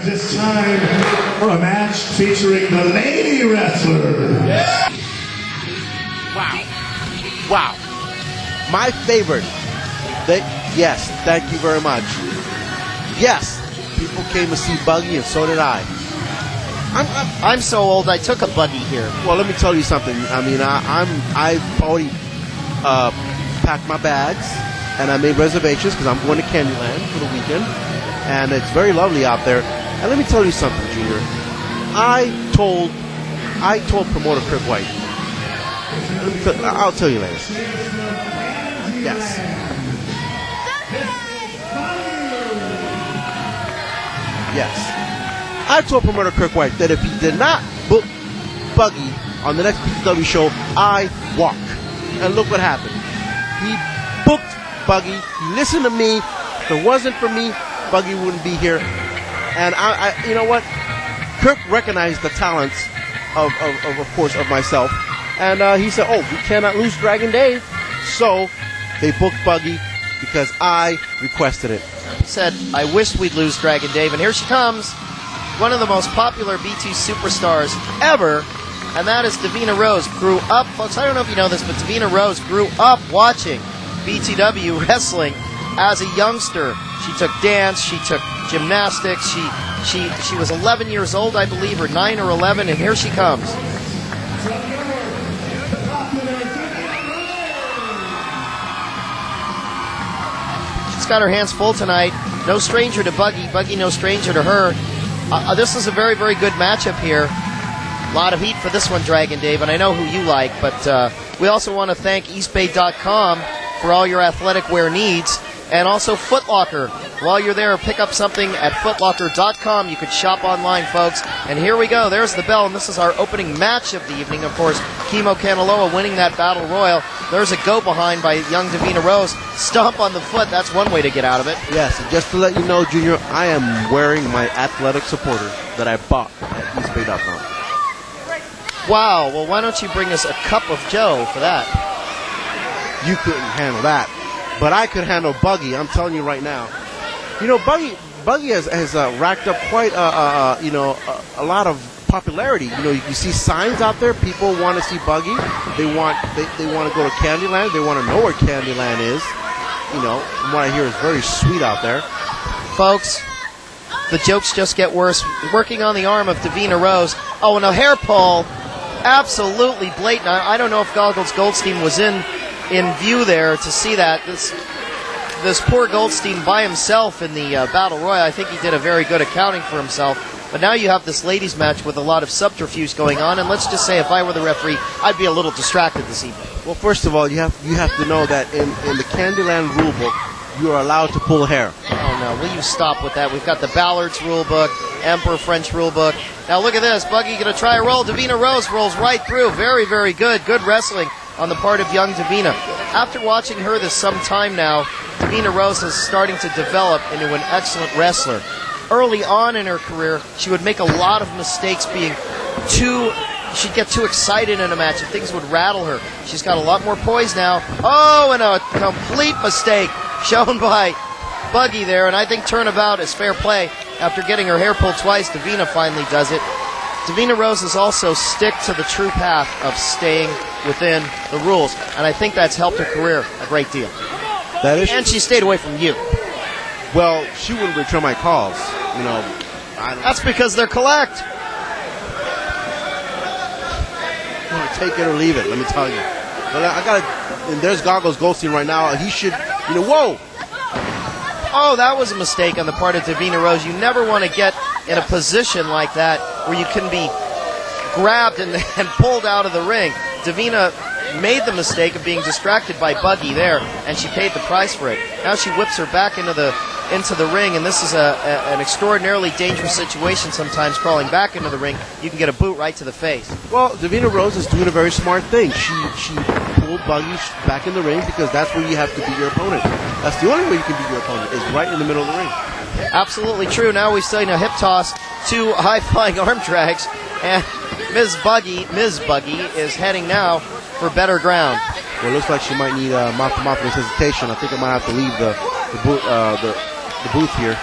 It's time for a match featuring the lady wrestler. Wow. My favorite. Yes, thank you very much. Yes, people came to see Buggy, and so did I. I'm so old. I took a Buggy here. Well, let me tell you something. I mean, I've already packed my bags, and I made reservations because I'm going to Candyland for the weekend, and it's very lovely out there. And let me tell you something, Junior. I told promoter Kirk White. I'll tell you later. Yes. Yes. I told promoter Kirk White that if he did not book Buggy on the next PCW show, I walk. And look what happened. He booked Buggy. He listened to me. If it wasn't for me, Buggy wouldn't be here. And I you know what? Kirk recognized the talents of course, of myself. And he said, oh, we cannot lose Dragon Dave. So they booked Buggy because I requested it. Said, I wished we'd lose Dragon Dave. And here she comes. One of the most popular B2 superstars ever. And that is Davina Rose. Grew up, folks, I don't know if you know this, but Davina Rose grew up watching BTW wrestling as a youngster. She took dance, she took gymnastics, she was 11 years old, I believe, or 9 or 11, and here she comes. She's got her hands full tonight. No stranger to Buggy, Buggy no stranger to her. This is a very, very good matchup here. A lot of heat for this one, Dragon Dave, and I know who you like, but we also want to thank eastbay.com for all your athletic wear needs, and also Foot Locker. While you're there, pick up something at footlocker.com. You could shop online, folks. And here we go. There's the bell, and this is our opening match of the evening. Of course, Kimo Kanaloa winning that Battle Royal. There's a go behind by young Davina Rose. Stomp on the foot. That's one way to get out of it. Yes, and just to let you know, Junior, I am wearing my athletic supporter that I bought at eastbay.com. Wow. Well, why don't you bring us a cup of Joe for that? You couldn't handle that. But I could handle Buggy, I'm telling you right now. You know, Buggy has racked up quite a lot of popularity. You know, you see signs out there. People want to see Buggy. They want to go to Candyland. They want to know where Candyland is. You know, from what I hear, is very sweet out there. Folks, the jokes just get worse. Working on the arm of Davina Rose. Oh, and a hair pull. Absolutely blatant. I don't know if Goggles Goldstein was in view there to see that. This poor Goldstein by himself in the Battle Royal. I think he did a very good accounting for himself. But now you have this ladies match with a lot of subterfuge going on, and let's just say if I were the referee, I'd be a little distracted this evening. Well, first of all, you have to know that in the Candyland rulebook, you are allowed to pull hair. Oh no, will you stop with that? We've got the Ballard's rulebook, Emperor French rulebook. Now look at this, Buggy gonna try a roll. Davina Rose rolls right through. Very, very good. Good wrestling on the part of young Davina. After watching her this some time now, Davina Rose is starting to develop into an excellent wrestler. Early on in her career, she would make a lot of mistakes she'd get too excited in a match and things would rattle her. She's got a lot more poise now. Oh, and a complete mistake shown by Buggy there, and I think turnabout is fair play. After getting her hair pulled twice, Davina finally does it. Davina Rose is also stick to the true path of staying within the rules, and I think that's helped her career a great deal. That is, and she stayed away from you. Well, she wouldn't return my calls, you know. That's because they're collect. Take it or leave it, let me tell you. But and there's Goggles Goldstein right now. He should, whoa. Oh, that was a mistake on the part of Davina Rose. You never want to get in a position like that where you can be grabbed and pulled out of the ring. Davina made the mistake of being distracted by Buggy there, and she paid the price for it. Now she whips her back into the ring, and this is an extraordinarily dangerous situation sometimes, crawling back into the ring. You can get a boot right to the face. Well, Davina Rose is doing a very smart thing. She pulled Buggy back in the ring because that's where you have to beat your opponent. That's the only way you can beat your opponent, is right in the middle of the ring. Absolutely true. Now we've seen a hip toss, 2 high-flying arm drags, and Ms. Buggy is heading now for better ground. Well, it looks like she might need mouth-to-mouth resuscitation. I think I might have to leave the booth here.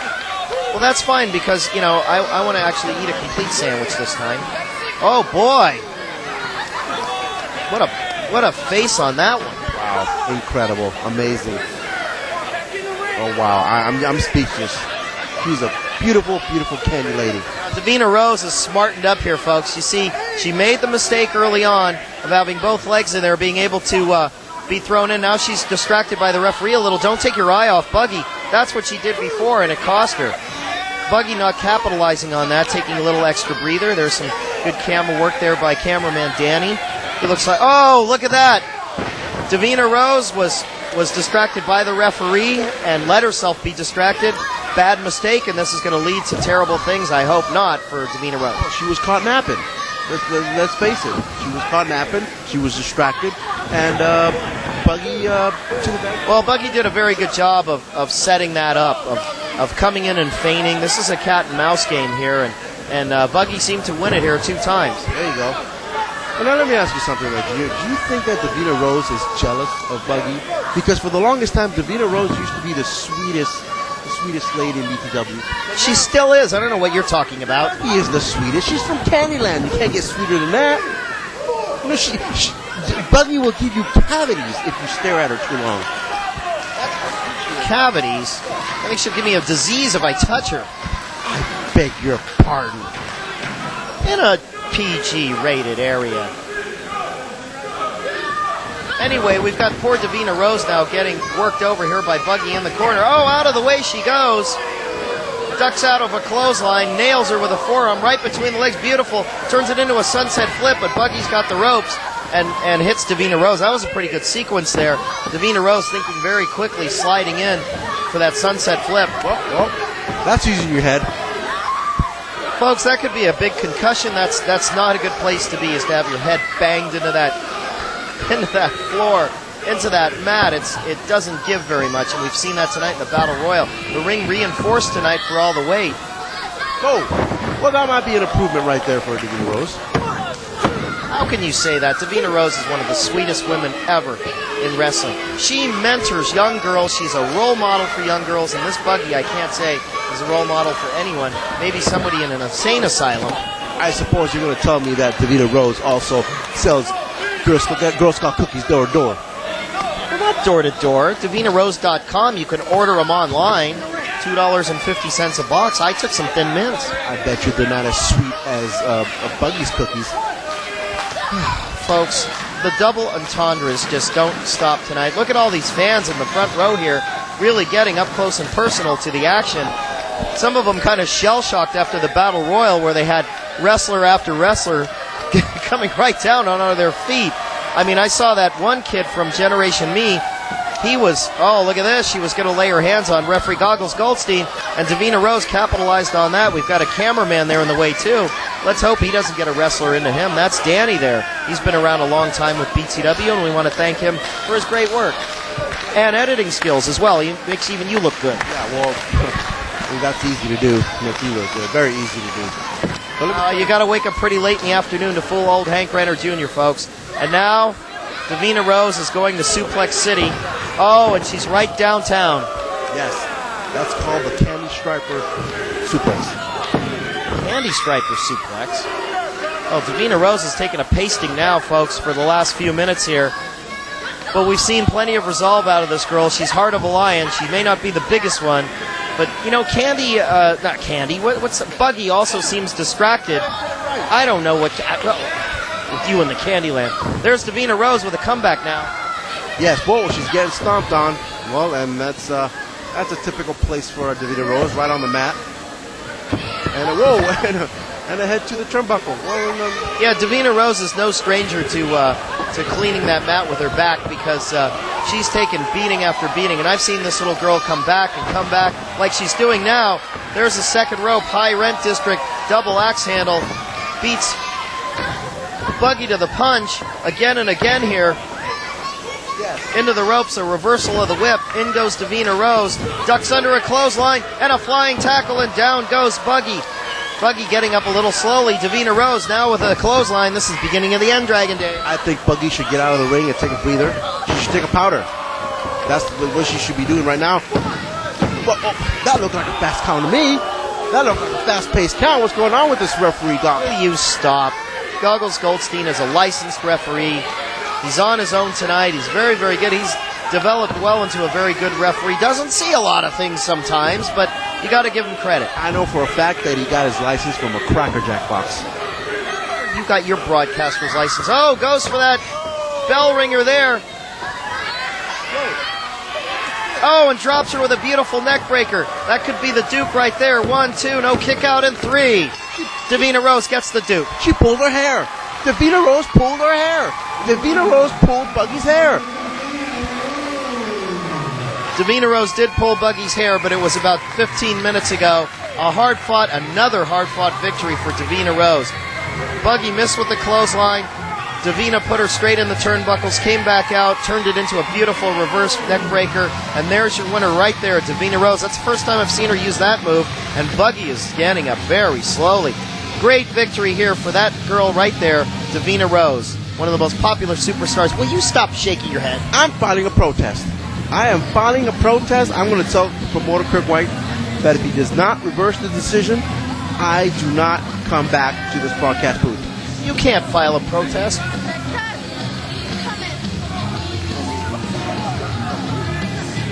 Well, that's fine because, you know, I want to actually eat a complete sandwich this time. Oh, boy. What a face on that one. Wow, incredible, amazing. Oh, wow, I'm speechless. She's a beautiful, beautiful candy lady. Davina Rose is smartened up here, folks. You see, she made the mistake early on of having both legs in there, being able to be thrown in. Now she's distracted by the referee a little. Don't take your eye off Buggy. That's what she did before, and it cost her. Buggy not capitalizing on that, taking a little extra breather. There's some good camera work there by cameraman Danny. He looks like, oh, look at that. Davina Rose was distracted by the referee and let herself be distracted. Bad mistake, and this is going to lead to terrible things. I hope not for Davina Rose. She was caught napping. Let's face it. She was caught napping. She was distracted. And Buggy to the back. Well, Buggy did a very good job of setting that up, of coming in and feigning. This is a cat and mouse game here, and Buggy seemed to win it here 2 times. There you go. Well, now let me ask you something, Reggie. Do you think that Davina Rose is jealous of Buggy? Because for the longest time, Davina Rose used to be the sweetest lady in BTW. She still is. I don't know what you're talking about. He is the sweetest. She's from Candyland. You can't get sweeter than that. You know, Buggy will give you cavities if you stare at her too long. Cavities? I think she'll give me a disease if I touch her. I beg your pardon. In a PG-rated area. Anyway, we've got poor Davina Rose now getting worked over here by Buggy in the corner. Oh, out of the way she goes. Ducks out of a clothesline, nails her with a forearm right between the legs. Beautiful. Turns it into a sunset flip, but Buggy's got the ropes and hits Davina Rose. That was a pretty good sequence there. Davina Rose thinking very quickly, sliding in for that sunset flip. Well, that's using your head. Folks, that could be a big concussion. That's not a good place to be, is to have your head banged into that floor, into that mat. It doesn't give very much, and we've seen that tonight in the Battle Royal. The ring reinforced tonight for all the weight. Oh, well, that might be an improvement right there for Davina Rose. How can you say that? Davina Rose is one of the sweetest women ever in wrestling. She mentors young girls. She's a role model for young girls, and this Buggy, I can't say, is a role model for anyone. Maybe somebody in an insane asylum. I suppose you're going to tell me that Davina Rose also sells Girl Scout cookies door to door. They're not door to door. DavinaRose.com. You can order them online. $2.50 a box. I took some Thin Mints. I bet you they're not as sweet as Buggy's cookies. Folks, the double entendres just don't stop tonight. Look at all these fans in the front row here, really getting up close and personal to the action. Some of them kind of shell-shocked after the Battle Royal, where they had wrestler after wrestler coming right down on their feet. I mean, I saw that one kid from Generation Me. He was, oh, look at this. She was going to lay her hands on referee Goggles Goldstein, and Davina Rose capitalized on that. We've got a cameraman there in the way, too. Let's hope he doesn't get a wrestler into him. That's Danny there. He's been around a long time with BTW, and we want to thank him for his great work. And editing skills as well. He makes even you look good. Yeah, well, that's easy to do. Make you look good. Very easy to do. You got to wake up pretty late in the afternoon to fool old Hank Renner Jr., folks. And now, Davina Rose is going to Suplex City. Oh, and she's right downtown. Yes, that's called the Candy Striper Suplex. Candy Striper Suplex. Oh, Davina Rose is taking a pasting now, folks, for the last few minutes here. But we've seen plenty of resolve out of this girl. She's heart of a lion. She may not be the biggest one. But, you know, Candy, not Candy, Buggy also seems distracted. I don't know what, with you in the Candyland. There's Davina Rose with a comeback now. Yes, whoa, she's getting stomped on. Well, and that's a typical place for Davina Rose, right on the mat. And whoa, and a head to the turnbuckle. Well, yeah, Davina Rose is no stranger to cleaning that mat with her back, because she's taken beating after beating. And I've seen this little girl come back like she's doing now. There's a second rope, high rent district, double axe handle. Beats Buggy to the punch again and again here. yes. Into the ropes, a reversal of the whip. In goes Davina Rose. Ducks under a clothesline and a flying tackle, and down goes Buggy. Buggy getting up a little slowly. Davina Rose now with a clothesline. This is beginning of the end, Dragon Day. I think Buggy should get out of the ring and take a breather. She should take a powder. That's what she should be doing right now. Well, oh, that looked like a fast count to me. That looked like a fast-paced count. What's going on with this referee, Doc? Will you stop? Goggles Goldstein is a licensed referee. He's on his own tonight. He's very, very good. He's developed well into a very good referee. Doesn't see a lot of things sometimes, but you got to give him credit. I know for a fact that he got his license from a Cracker Jack box. You got your broadcaster's license. Oh, goes for that bell ringer there. Oh, and drops her with a beautiful neck breaker. That could be the dupe right there. 1, 2, no kick out, and 3. Davina Rose gets the dupe. She pulled her hair. Davina Rose pulled her hair. Davina Rose pulled Buggy's hair. Davina Rose did pull Buggy's hair, but it was about 15 minutes ago. Another hard-fought victory for Davina Rose. Buggy missed with the clothesline. Davina put her straight in the turnbuckles, came back out, turned it into a beautiful reverse neck breaker, and there's your winner right there, Davina Rose. That's the first time I've seen her use that move, and Buggy is standing up very slowly. Great victory here for that girl right there, Davina Rose, one of the most popular superstars. Will you stop shaking your head? I'm filing a protest. I am filing a protest. I'm going to tell promoter Kirk White that if he does not reverse the decision, I do not come back to this broadcast booth. You can't file a protest.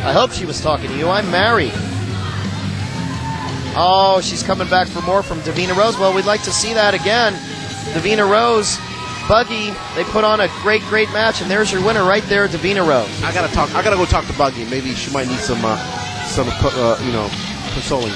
I hope she was talking to you. I'm married. Oh, she's coming back for more from Davina Rose. Well, we'd like to see that again. Davina Rose, Buggy, they put on a great, great match, and there's your winner right there, Davina Rose. I gotta go talk to Buggy. Maybe she might need some consoling.